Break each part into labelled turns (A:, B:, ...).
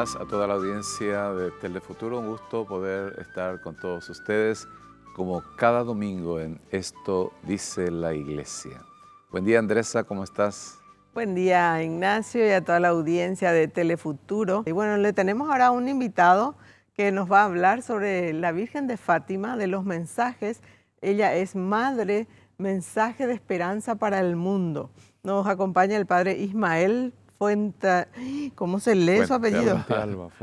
A: días a toda la audiencia de Telefuturo. Un gusto poder estar con todos ustedes como cada domingo en Esto Dice la Iglesia. Buen día, Andresa, ¿cómo estás?
B: Buen día, Ignacio, y a toda la audiencia de Telefuturo. Y bueno, le tenemos ahora a un invitado que nos va a hablar sobre la Virgen de Fátima, de los mensajes. Ella es madre, mensaje de esperanza para el mundo. Nos acompaña el padre Ismael Fuente, ¿cómo se lee su apellido?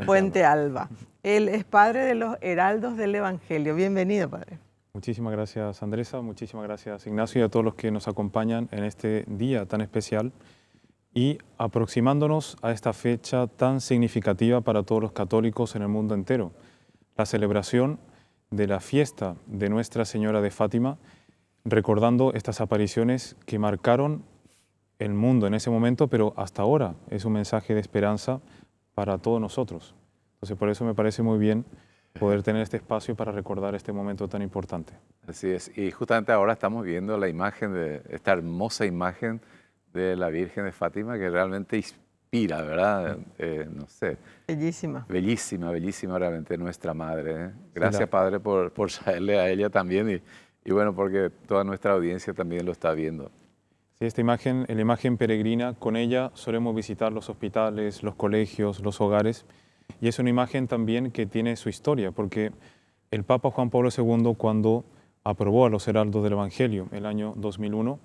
B: Fuente Alba. Él es padre de los heraldos del Evangelio. Bienvenido, padre.
C: Muchísimas gracias, Andresa, muchísimas gracias, Ignacio, y a todos los que nos acompañan en este día tan especial y aproximándonos a esta fecha tan significativa para todos los católicos en el mundo entero, la celebración de la fiesta de Nuestra Señora de Fátima, recordando estas apariciones que marcaron el mundo en ese momento, pero hasta ahora es un mensaje de esperanza para todos nosotros. Entonces, por eso me parece muy bien poder tener este espacio para recordar este momento tan importante.
A: Así es, y justamente ahora estamos viendo la imagen de esta hermosa imagen de la Virgen de Fátima que realmente inspira, ¿verdad? No sé.
B: Bellísima.
A: Bellísima, bellísima realmente nuestra Madre, ¿eh? Gracias, sí, Padre, por traerle a ella también y bueno, porque toda nuestra audiencia también lo está viendo.
C: Sí, esta imagen, la imagen peregrina, con ella solemos visitar los hospitales, los colegios, los hogares. Y es una imagen también que tiene su historia, porque el Papa Juan Pablo II, cuando aprobó a los heraldos del Evangelio el año 2001,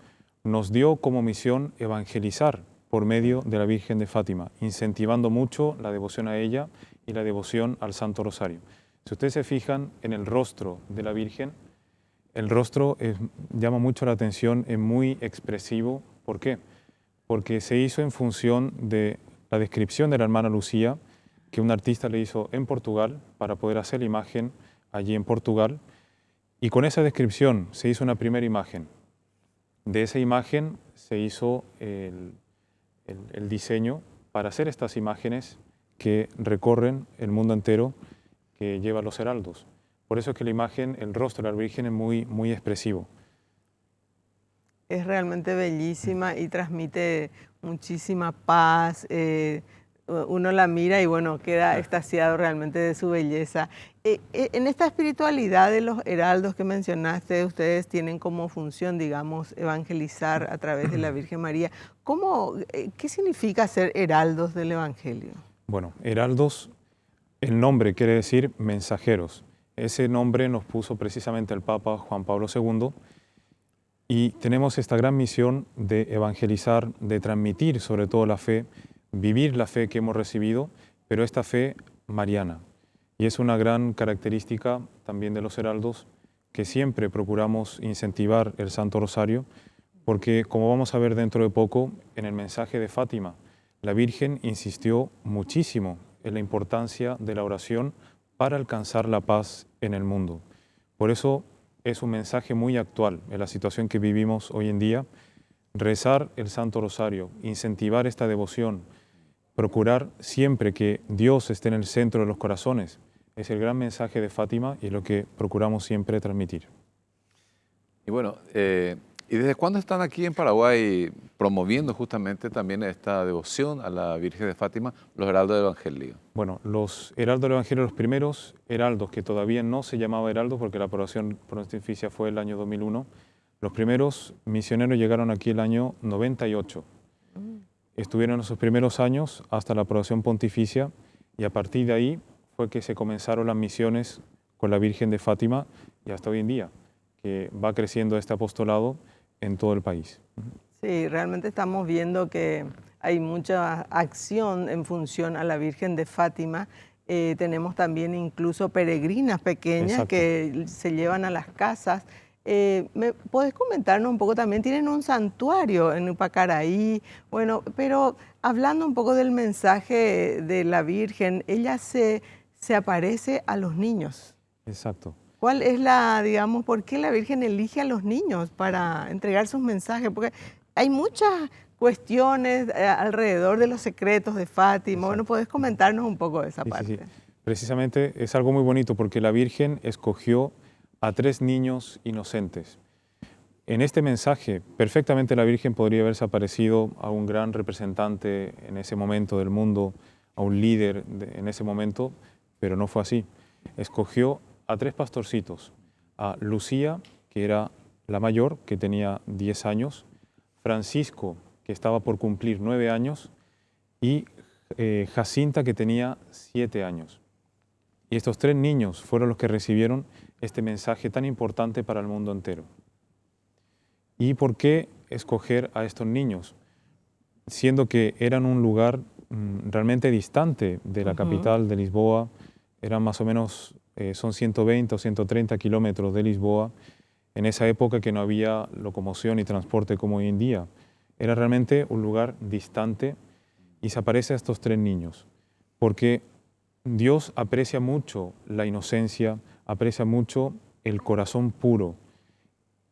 C: nos dio como misión evangelizar por medio de la Virgen de Fátima, incentivando mucho la devoción a ella y la devoción al Santo Rosario. Si ustedes se fijan en el rostro de la Virgen, el rostro llama mucho la atención, es muy expresivo. ¿Por qué? Porque se hizo en función de la descripción de la hermana Lucía, que un artista le hizo en Portugal para poder hacer la imagen allí en Portugal. Y con esa descripción se hizo una primera imagen. De esa imagen se hizo el diseño para hacer estas imágenes que recorren el mundo entero, que lleva los heraldos. Por eso es que la imagen, el rostro de la Virgen es muy, muy expresivo.
B: Es realmente bellísima y transmite muchísima paz. Uno la mira y bueno, queda extasiado realmente de su belleza. En esta espiritualidad de los heraldos que mencionaste, ustedes tienen como función, digamos, evangelizar a través de la Virgen María. ¿Qué significa ser heraldos del Evangelio?
C: Bueno, heraldos, el nombre quiere decir mensajeros. Ese nombre nos puso precisamente el Papa Juan Pablo II y tenemos esta gran misión de evangelizar, de transmitir sobre todo la fe, vivir la fe que hemos recibido, pero esta fe mariana. Y es una gran característica también de los heraldos que siempre procuramos incentivar el Santo Rosario, porque como vamos a ver dentro de poco, en el mensaje de Fátima, la Virgen insistió muchísimo en la importancia de la oración para alcanzar la paz en el mundo. Por eso es un mensaje muy actual en la situación que vivimos hoy en día, rezar el Santo Rosario, incentivar esta devoción, procurar siempre que Dios esté en el centro de los corazones. Es el gran mensaje de Fátima y es lo que procuramos siempre transmitir.
A: Y bueno, ¿y desde cuándo están aquí en Paraguay promoviendo justamente también esta devoción a la Virgen de Fátima, los heraldos del Evangelio?
C: Bueno, los heraldos del Evangelio, los primeros heraldos, que todavía no se llamaba heraldos porque la aprobación pontificia fue el año 2001, los primeros misioneros llegaron aquí el año 98. Estuvieron en sus primeros años hasta la aprobación pontificia y a partir de ahí fue que se comenzaron las misiones con la Virgen de Fátima y hasta hoy en día, que va creciendo este apostolado en todo el país.
B: Sí, realmente estamos viendo que hay mucha acción en función a la Virgen de Fátima. Tenemos también incluso peregrinas pequeñas. Exacto. Que se llevan a las casas. ¿Podés comentarnos un poco? También tienen un santuario en Upacaraí. Bueno, pero hablando un poco del mensaje de la Virgen, ella se aparece a los niños.
C: Exacto.
B: ¿Cuál es digamos, por qué la Virgen elige a los niños para entregar sus mensajes? Porque hay muchas cuestiones alrededor de los secretos de Fátima. Exacto. Bueno, ¿podés comentarnos un poco de esa parte?
C: Sí. Precisamente es algo muy bonito porque la Virgen escogió a 3 niños inocentes. En este mensaje, perfectamente la Virgen podría haberse aparecido a un gran representante en ese momento del mundo, a un líder en ese momento, pero no fue así. Escogió a 3 pastorcitos, a Lucía, que era la mayor, que tenía 10 años, Francisco, que estaba por cumplir 9 años, y Jacinta, que tenía 7 años. Y estos 3 niños fueron los que recibieron este mensaje tan importante para el mundo entero. ¿Y por qué escoger a estos niños? Siendo que eran un lugar realmente distante de la capital de Lisboa, eran más o menos, son 120 o 130 kilómetros de Lisboa, en esa época que no había locomoción y transporte como hoy en día. Era realmente un lugar distante y se aparece a estos 3 niños, porque Dios aprecia mucho la inocencia, aprecia mucho el corazón puro.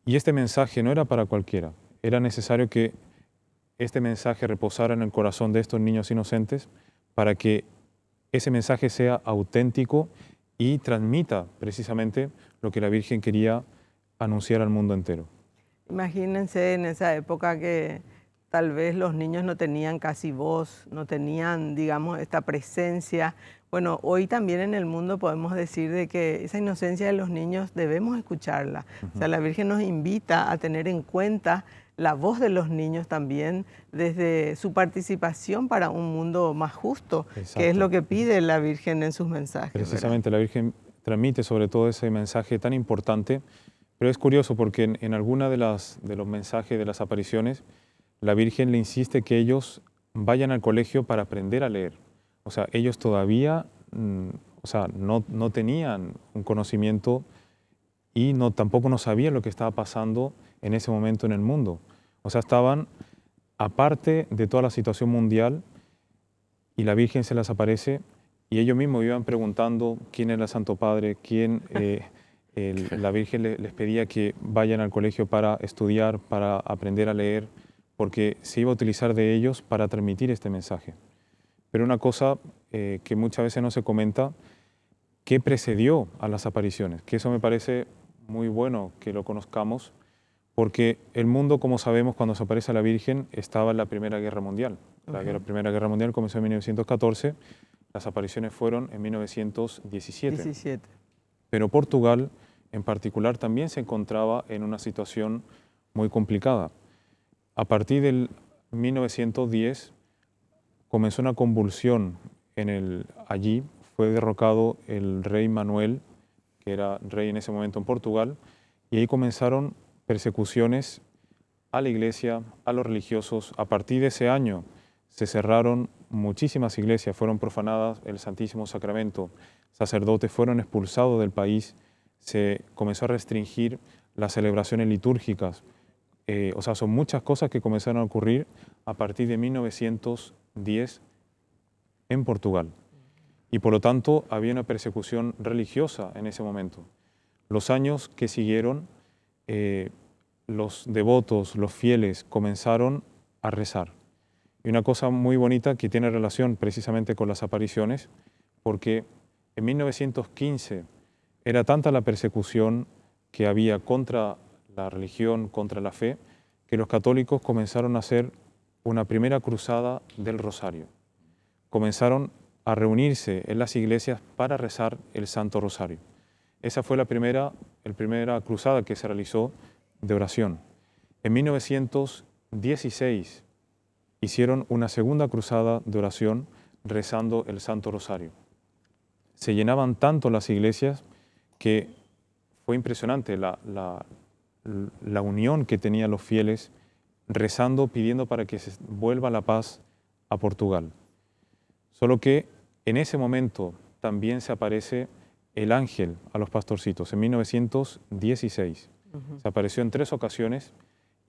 C: Y este mensaje no era para cualquiera, era necesario que este mensaje reposara en el corazón de estos niños inocentes para que ese mensaje sea auténtico y transmita precisamente lo que la Virgen quería anunciar al mundo entero.
B: Imagínense en esa época que tal vez los niños no tenían casi voz, no tenían, digamos, esta presencia. Bueno, hoy también en el mundo podemos decir de que esa inocencia de los niños debemos escucharla. O sea, la Virgen nos invita a tener en cuenta la voz de los niños también desde su participación para un mundo más justo, que es lo que pide la Virgen en sus mensajes.
C: Precisamente, ¿verdad? La Virgen transmite sobre todo ese mensaje tan importante, pero es curioso porque en alguna de los mensajes de las apariciones, la Virgen le insiste que ellos vayan al colegio para aprender a leer. O sea, ellos todavía no tenían un conocimiento y tampoco no sabían lo que estaba pasando en ese momento en el mundo. O sea, estaban aparte de toda la situación mundial y la Virgen se les aparece y ellos mismos iban preguntando quién era el Santo Padre, la Virgen les pedía que vayan al colegio para estudiar, para aprender a leer, porque se iba a utilizar de ellos para transmitir este mensaje. Pero una cosa que muchas veces no se comenta, ¿qué precedió a las apariciones? Que eso me parece muy bueno que lo conozcamos, porque el mundo, como sabemos, cuando se aparece a la Virgen, estaba en la Primera Guerra Mundial. La Primera Guerra Mundial comenzó en 1914, las apariciones fueron en 1917. Pero Portugal, en particular, también se encontraba en una situación muy complicada. A partir del 1910 comenzó una convulsión allí, fue derrocado el rey Manuel, que era rey en ese momento en Portugal, y ahí comenzaron persecuciones a la iglesia, a los religiosos. A partir de ese año se cerraron muchísimas iglesias, fueron profanadas el Santísimo Sacramento, sacerdotes fueron expulsados del país, se comenzó a restringir las celebraciones litúrgicas. O sea, son muchas cosas que comenzaron a ocurrir a partir de 1910 en Portugal. Y por lo tanto había una persecución religiosa en ese momento. Los años que siguieron, los devotos, los fieles, comenzaron a rezar. Y una cosa muy bonita que tiene relación precisamente con las apariciones, porque en 1915 era tanta la persecución que había contra la religión, contra la fe, que los católicos comenzaron a hacer una primera cruzada del Rosario. Comenzaron a reunirse en las iglesias para rezar el Santo Rosario. Esa fue la primera cruzada que se realizó de oración. En 1916 hicieron una segunda cruzada de oración rezando el Santo Rosario. Se llenaban tanto las iglesias que fue impresionante la unión que tenían los fieles rezando, pidiendo para que se vuelva la paz a Portugal. Solo que en ese momento también se aparece el ángel a los pastorcitos, en 1916. Se apareció en 3 ocasiones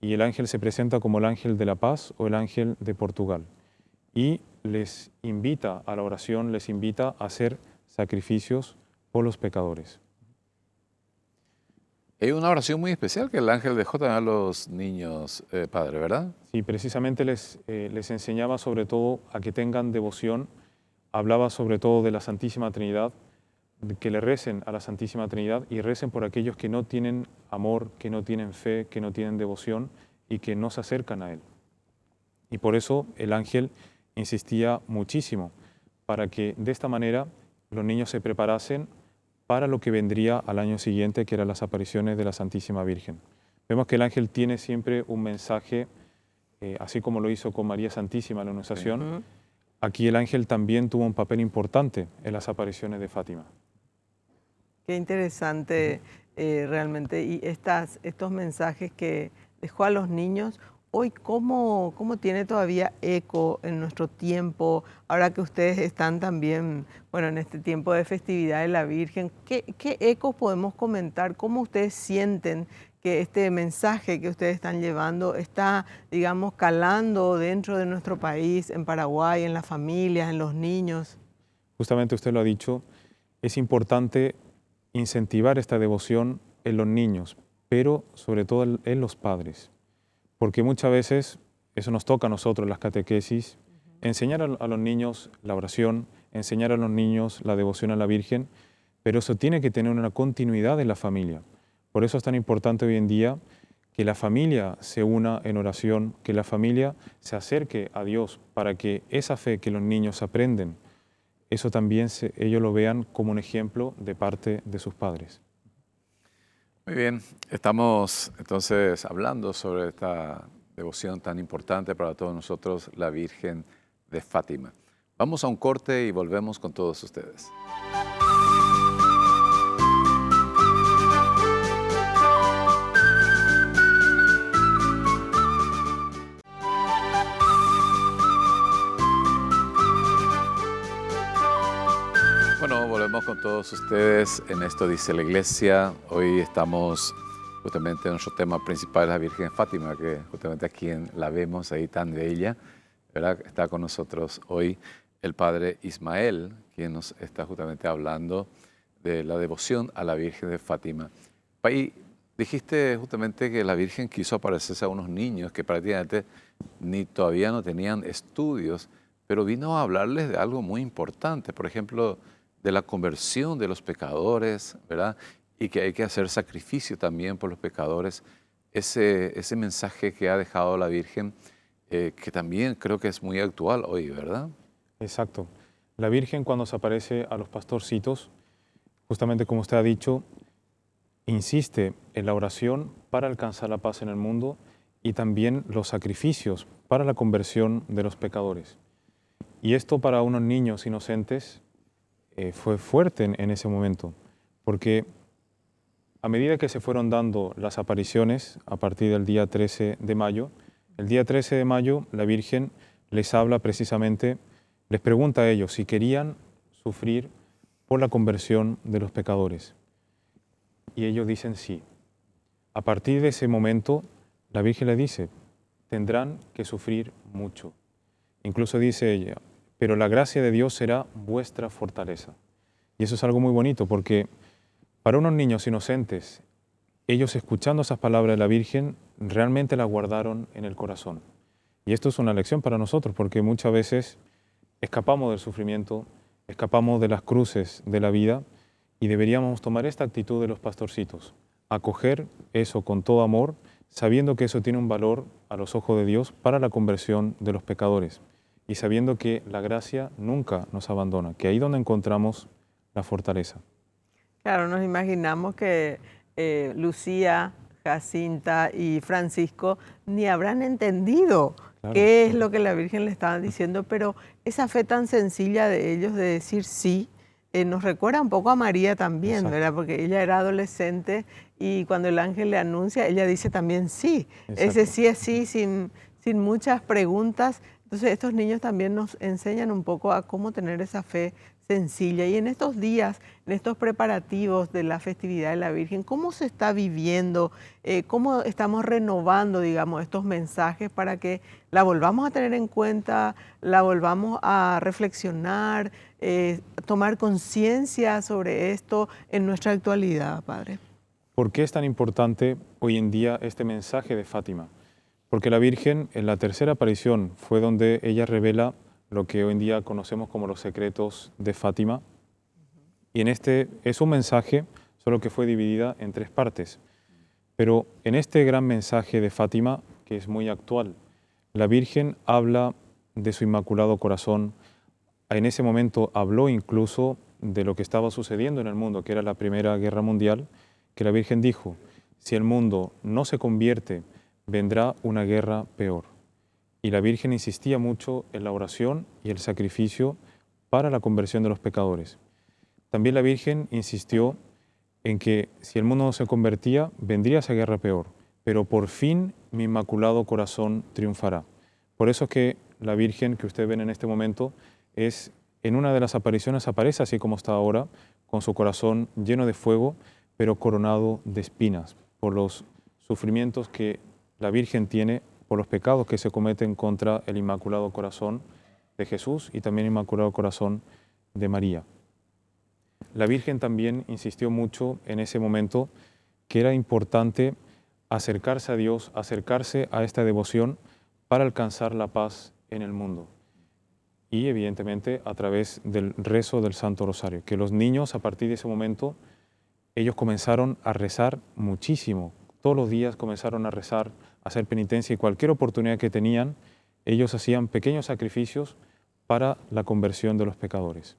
C: y el ángel se presenta como el ángel de la paz o el ángel de Portugal. Y les invita a la oración, les invita a hacer sacrificios por los pecadores.
A: Hay una oración muy especial que el ángel dejó también a los niños, padre, ¿verdad?
C: Sí, precisamente les enseñaba sobre todo a que tengan devoción, hablaba sobre todo de la Santísima Trinidad, que le recen a la Santísima Trinidad y recen por aquellos que no tienen amor, que no tienen fe, que no tienen devoción y que no se acercan a Él. Y por eso el ángel insistía muchísimo, para que de esta manera los niños se preparasen para lo que vendría al año siguiente, que eran las apariciones de la Santísima Virgen. Vemos que el ángel tiene siempre un mensaje, así como lo hizo con María Santísima en la Anunciación. Aquí el ángel también tuvo un papel importante en las apariciones de Fátima.
B: Qué interesante realmente. Y estos mensajes que dejó a los niños, hoy cómo tiene todavía eco en nuestro tiempo, ahora que ustedes están también, bueno, en este tiempo de festividad de la Virgen. ¿Qué ecos podemos comentar? ¿Cómo ustedes sienten que este mensaje que ustedes están llevando está, digamos, calando dentro de nuestro país, en Paraguay, en las familias, en los niños?
C: Justamente usted lo ha dicho, es importante incentivar esta devoción en los niños, pero sobre todo en los padres. Porque muchas veces eso nos toca a nosotros, las catequesis, enseñar a los niños la oración, enseñar a los niños la devoción a la Virgen, pero eso tiene que tener una continuidad en la familia. Por eso es tan importante hoy en día que la familia se una en oración, que la familia se acerque a Dios para que esa fe que los niños aprenden, eso también ellos lo vean como un ejemplo de parte de sus padres.
A: Muy bien, estamos entonces hablando sobre esta devoción tan importante para todos nosotros, la Virgen de Fátima. Vamos a un corte y volvemos con todos ustedes. Bueno, volvemos con todos ustedes en Esto Dice la Iglesia. Hoy estamos justamente en nuestro tema principal, la Virgen de Fátima, que justamente aquí la vemos ahí tan bella, ¿verdad? Está con nosotros hoy el Padre Ismael, quien nos está justamente hablando de la devoción a la Virgen de Fátima. Y dijiste justamente que la Virgen quiso aparecerse a unos niños que prácticamente todavía no tenían estudios, pero vino a hablarles de algo muy importante, por ejemplo, de la conversión de los pecadores, ¿verdad? Y que hay que hacer sacrificio también por los pecadores. Ese mensaje que ha dejado la Virgen, que también creo que es muy actual hoy, ¿verdad?
C: Exacto. La Virgen, cuando se aparece a los pastorcitos, justamente como usted ha dicho, insiste en la oración para alcanzar la paz en el mundo y también los sacrificios para la conversión de los pecadores. Y esto para unos niños inocentes fue fuerte en ese momento, porque a medida que se fueron dando las apariciones a partir del día 13 de mayo, el día 13 de mayo la Virgen les habla precisamente, les pregunta a ellos si querían sufrir por la conversión de los pecadores. Y ellos dicen sí. A partir de ese momento, la Virgen le dice, tendrán que sufrir mucho. Incluso dice ella, pero la gracia de Dios será vuestra fortaleza. Y eso es algo muy bonito, porque para unos niños inocentes, ellos escuchando esas palabras de la Virgen, realmente las guardaron en el corazón. Y esto es una lección para nosotros, porque muchas veces escapamos del sufrimiento, escapamos de las cruces de la vida, y deberíamos tomar esta actitud de los pastorcitos, acoger eso con todo amor, sabiendo que eso tiene un valor a los ojos de Dios para la conversión de los pecadores, y sabiendo que la gracia nunca nos abandona, que ahí donde encontramos la fortaleza.
B: Claro, nos imaginamos que Lucía, Jacinta y Francisco ni habrán entendido qué es lo que la Virgen le estaba diciendo, pero esa fe tan sencilla de ellos de decir sí, nos recuerda un poco a María también,
C: Exacto.
B: ¿verdad? Porque ella era adolescente y cuando el ángel le anuncia, ella dice también sí.
C: Exacto.
B: Ese sí es sí, sin muchas preguntas. Entonces estos niños también nos enseñan un poco a cómo tener esa fe sencilla. Y en estos días, en estos preparativos de la festividad de la Virgen, ¿cómo se está viviendo? ¿Cómo estamos renovando, digamos, estos mensajes para que la volvamos a tener en cuenta, la volvamos a reflexionar, tomar conciencia sobre esto en nuestra actualidad, Padre?
C: ¿Por qué es tan importante hoy en día este mensaje de Fátima? Porque la Virgen, en la tercera aparición, fue donde ella revela lo que hoy en día conocemos como los secretos de Fátima. Y en este es un mensaje, solo que fue dividida en 3 partes. Pero en este gran mensaje de Fátima, que es muy actual, la Virgen habla de su Inmaculado Corazón, En ese momento habló incluso de lo que estaba sucediendo en el mundo, que era la Primera Guerra Mundial, que la Virgen dijo, si el mundo no se convierte, vendrá una guerra peor. Y la Virgen insistía mucho en la oración y el sacrificio para la conversión de los pecadores. También la Virgen insistió en que si el mundo no se convertía, vendría esa guerra peor, pero por fin mi Inmaculado Corazón triunfará. Por eso es que la Virgen que ustedes ven en este momento es, en una de las apariciones aparece así como está ahora, con su corazón lleno de fuego, pero coronado de espinas, por los sufrimientos que la Virgen tiene, por los pecados que se cometen contra el Inmaculado Corazón de Jesús y también el Inmaculado Corazón de María. La Virgen también insistió mucho en ese momento que era importante acercarse a Dios, acercarse a esta devoción para alcanzar la paz en el mundo. Y evidentemente a través del rezo del Santo Rosario, que los niños a partir de ese momento, ellos comenzaron a rezar muchísimo. Todos los días comenzaron a rezar, a hacer penitencia y cualquier oportunidad que tenían, ellos hacían pequeños sacrificios para la conversión de los pecadores.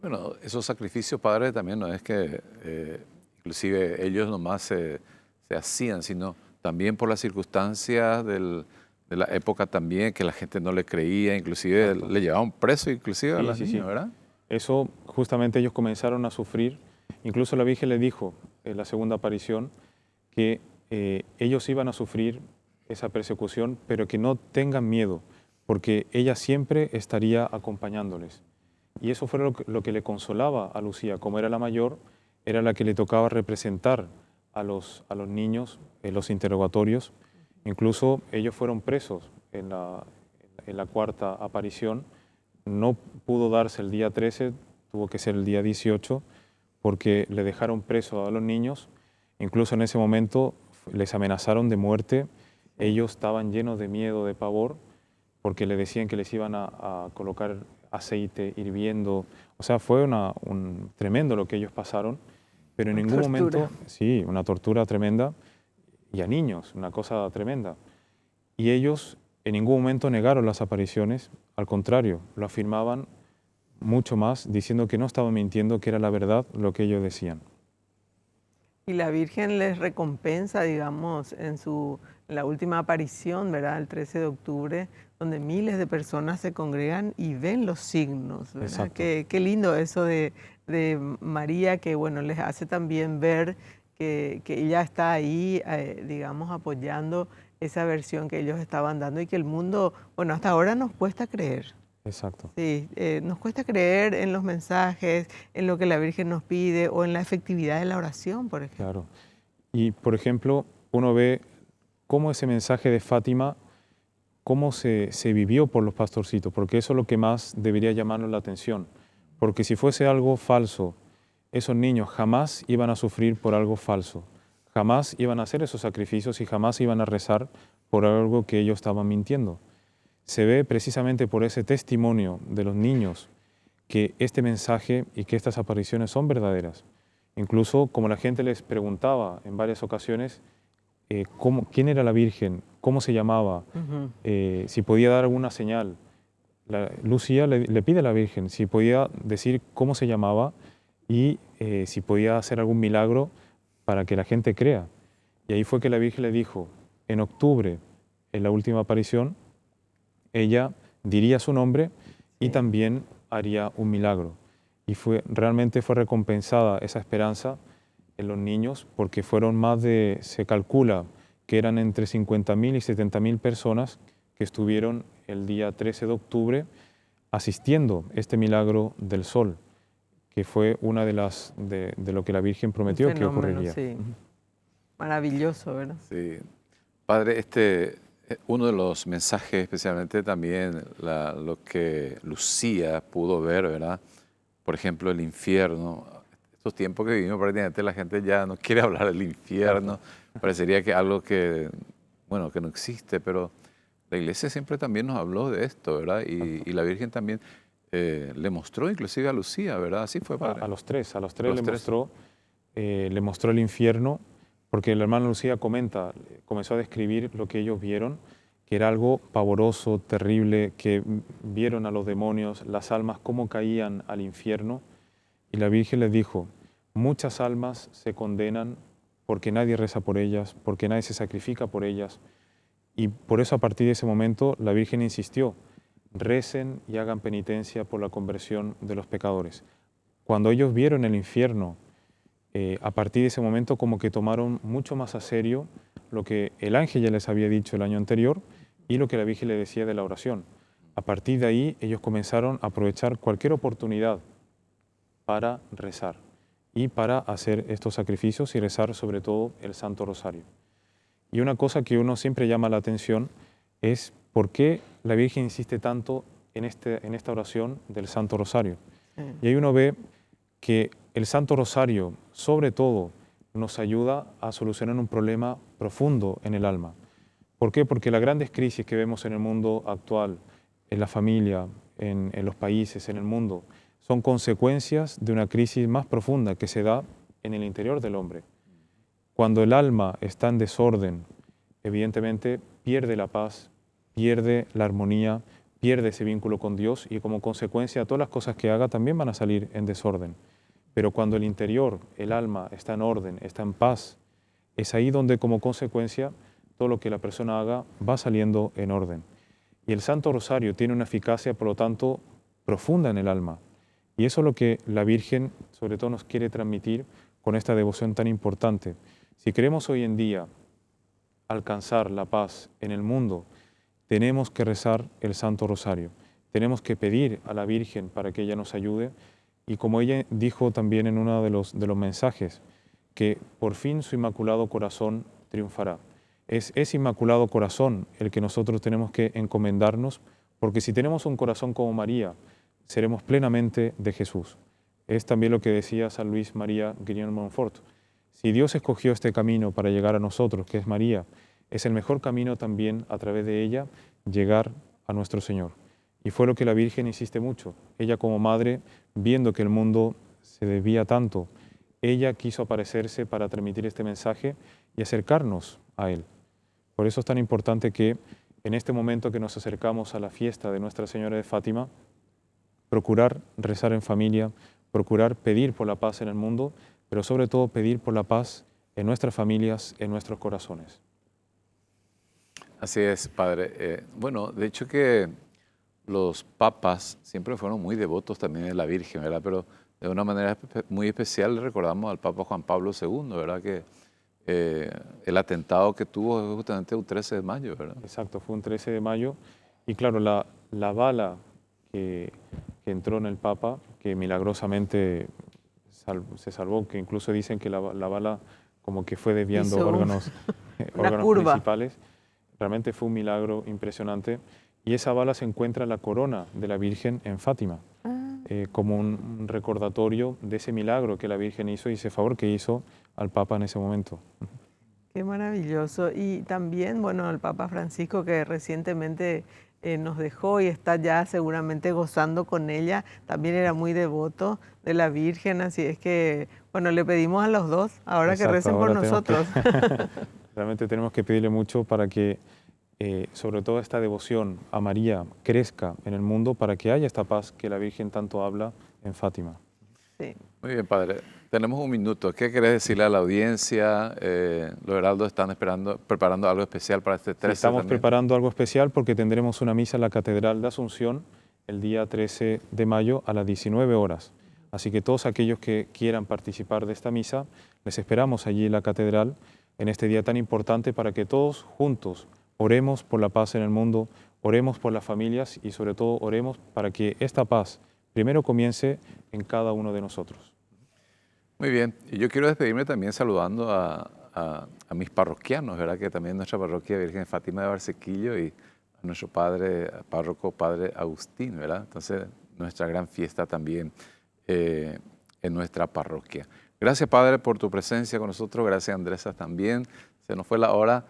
A: Bueno, esos sacrificios, Padre, también no es que inclusive ellos nomás se hacían, sino también por las circunstancias de la época también, que la gente no le creía, inclusive le llevaban preso inclusive a los niños, ¿verdad?
C: Eso justamente ellos comenzaron a sufrir. Incluso la Virgen le dijo en la segunda aparición que ellos iban a sufrir esa persecución, pero que no tengan miedo, porque ella siempre estaría acompañándoles. Y eso fue lo que le consolaba a Lucía. Como era la mayor, era la que le tocaba representar a los niños en los interrogatorios. Incluso ellos fueron presos en la cuarta aparición. No pudo darse el día 13, tuvo que ser el día 18, porque le dejaron preso a los niños. Incluso en ese momento les amenazaron de muerte. Ellos estaban llenos de miedo, de pavor, porque le decían que les iban a colocar aceite hirviendo. O sea, fue un tremendo lo que ellos pasaron, pero en ningún momento, sí, una tortura tremenda, y a niños, una cosa tremenda. Y ellos en ningún momento negaron las apariciones, al contrario, lo afirmaban mucho más, diciendo que no estaban mintiendo, que era la verdad lo que ellos decían.
B: Y la Virgen les recompensa, digamos, en la última aparición, ¿verdad? El 13 de octubre, donde miles de personas se congregan y ven los signos, ¿verdad? Qué lindo eso de María, que bueno, les hace también ver que ella está ahí, digamos, apoyando esa versión que ellos estaban dando y que el mundo, bueno, hasta ahora nos cuesta creer.
C: Exacto.
B: Sí, nos cuesta creer en los mensajes, en lo que la Virgen nos pide o en la efectividad de la oración, por ejemplo.
C: Claro. Y, por ejemplo, uno ve cómo ese mensaje de Fátima, cómo se vivió por los pastorcitos, porque eso es lo que más debería llamarnos la atención. Porque si fuese algo falso, esos niños jamás iban a sufrir por algo falso, jamás iban a hacer esos sacrificios y jamás iban a rezar por algo que ellos estaban mintiendo. Se ve precisamente por ese testimonio de los niños que este mensaje y que estas apariciones son verdaderas. Incluso como la gente les preguntaba en varias ocasiones quién era la Virgen, cómo se llamaba, si podía dar alguna señal. Lucía le pide a la Virgen si podía decir cómo se llamaba y si podía hacer algún milagro para que la gente crea. Y ahí fue que la Virgen le dijo, en octubre, en la última aparición, ella diría su nombre y también haría un milagro. Y realmente fue recompensada esa esperanza en los niños, porque fueron se calcula que eran entre 50.000 y 70.000 personas que estuvieron el día 13 de octubre asistiendo a este milagro del sol, que fue una de lo que la Virgen prometió que ocurriría.
B: Sí. Maravilloso, ¿verdad?
A: Sí. Padre, uno de los mensajes, especialmente también lo que Lucía pudo ver, ¿verdad? Por ejemplo, el infierno. Estos tiempos que vivimos, prácticamente la gente ya no quiere hablar del infierno. Parecería que algo que no existe, pero la Iglesia siempre también nos habló de esto, ¿verdad? Y la Virgen también le mostró inclusive a Lucía, ¿verdad? Así fue, Padre.
C: A los tres le mostró el infierno, porque la hermana Lucía comenzó a describir lo que ellos vieron, que era algo pavoroso, terrible, que vieron a los demonios, las almas cómo caían al infierno. Y la Virgen les dijo, muchas almas se condenan porque nadie reza por ellas, porque nadie se sacrifica por ellas. Y por eso a partir de ese momento la Virgen insistió, recen y hagan penitencia por la conversión de los pecadores. Cuando ellos vieron el infierno, a partir de ese momento como que tomaron mucho más a serio lo que el ángel ya les había dicho el año anterior y lo que la Virgen les decía de la oración. A partir de ahí ellos comenzaron a aprovechar cualquier oportunidad para rezar y para hacer estos sacrificios y rezar sobre todo el Santo Rosario. Y una cosa que uno siempre llama la atención es por qué la Virgen insiste tanto en esta oración del Santo Rosario. Y ahí uno ve que el Santo Rosario, sobre todo, nos ayuda a solucionar un problema profundo en el alma. ¿Por qué? Porque las grandes crisis que vemos en el mundo actual, en la familia, en los países, en el mundo, son consecuencias de una crisis más profunda que se da en el interior del hombre. Cuando el alma está en desorden, evidentemente pierde la paz, pierde la armonía, pierde ese vínculo con Dios y como consecuencia todas las cosas que haga también van a salir en desorden. Pero cuando el interior, el alma está en orden, está en paz, es ahí donde como consecuencia todo lo que la persona haga va saliendo en orden. Y el Santo Rosario tiene una eficacia, por lo tanto, profunda en el alma. Y eso es lo que la Virgen sobre todo nos quiere transmitir con esta devoción tan importante. Si queremos hoy en día alcanzar la paz en el mundo, tenemos que rezar el Santo Rosario. Tenemos que pedir a la Virgen para que ella nos ayude. Y como ella dijo también en uno de los mensajes, que por fin su Inmaculado Corazón triunfará. Es ese Inmaculado Corazón el que nosotros tenemos que encomendarnos, porque si tenemos un corazón como María, seremos plenamente de Jesús. Es también lo que decía San Luis María Guignon Montfort. Si Dios escogió este camino para llegar a nosotros, que es María, es el mejor camino también a través de ella llegar a nuestro Señor. Y fue lo que la Virgen insiste mucho. Ella como madre, viendo que el mundo se desvía tanto, ella quiso aparecerse para transmitir este mensaje y acercarnos a Él. Por eso es tan importante que en este momento que nos acercamos a la fiesta de Nuestra Señora de Fátima, procurar rezar en familia, procurar pedir por la paz en el mundo, pero sobre todo pedir por la paz en nuestras familias, en nuestros corazones.
A: Así es, Padre. Bueno, de hecho que los papas siempre fueron muy devotos también de la Virgen, ¿verdad? Pero de una manera muy especial le recordamos al Papa Juan Pablo II, ¿verdad? Que el atentado que tuvo justamente un 13 de mayo, ¿verdad?
C: Exacto, fue un 13 de mayo. Y claro, la bala que entró en el Papa, que milagrosamente se salvó, que incluso dicen que la bala como que fue desviando órganos principales. Realmente fue un milagro impresionante. Y esa bala se encuentra en la corona de la Virgen en Fátima, como un recordatorio de ese milagro que la Virgen hizo y ese favor que hizo al Papa en ese momento.
B: Qué maravilloso. Y también, bueno, el Papa Francisco, que recientemente nos dejó y está ya seguramente gozando con ella, también era muy devoto de la Virgen, así es que, bueno, le pedimos a los dos ahora que recen por nosotros.
C: Realmente tenemos que pedirle mucho para que sobre todo esta devoción a María crezca en el mundo para que haya esta paz que la Virgen tanto habla en Fátima.
B: Sí.
A: Muy bien, Padre. Tenemos un minuto. ¿Qué querés decirle a la audiencia? Los heraldos están preparando algo especial para este 13
C: sí, estamos
A: también.
C: Preparando algo especial porque tendremos una misa en la Catedral de Asunción el día 13 de mayo a las 19 horas. Así que todos aquellos que quieran participar de esta misa, les esperamos allí en la Catedral en este día tan importante para que todos juntos oremos por la paz en el mundo, oremos por las familias y sobre todo oremos para que esta paz primero comience en cada uno de nosotros.
A: Muy bien. Y yo quiero despedirme también saludando a mis parroquianos, ¿verdad? Que también nuestra parroquia Virgen de Fátima de Barsequillo y a nuestro padre, párroco, padre Agustín, ¿verdad? Entonces, nuestra gran fiesta también en nuestra parroquia. Gracias, Padre, por tu presencia con nosotros. Gracias, Andresa, también. Se nos fue la hora.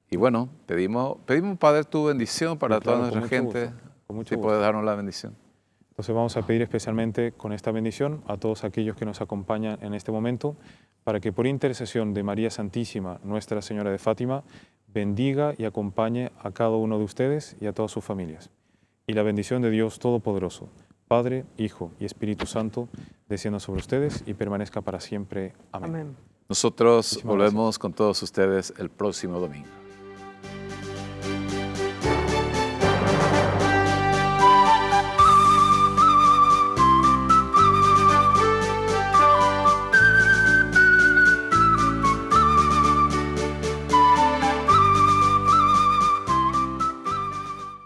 A: Y bueno, pedimos, Padre, tu bendición para toda nuestra gente. Si puedes darnos la bendición.
C: Entonces vamos a pedir especialmente con esta bendición a todos aquellos que nos acompañan en este momento, para que por intercesión de María Santísima, Nuestra Señora de Fátima, bendiga y acompañe a cada uno de ustedes y a todas sus familias. Y la bendición de Dios Todopoderoso, Padre, Hijo y Espíritu Santo, descienda sobre ustedes y permanezca para siempre. Amén.
B: Amén.
A: Nosotros
C: Muchísimas
A: volvemos con todos ustedes el próximo domingo.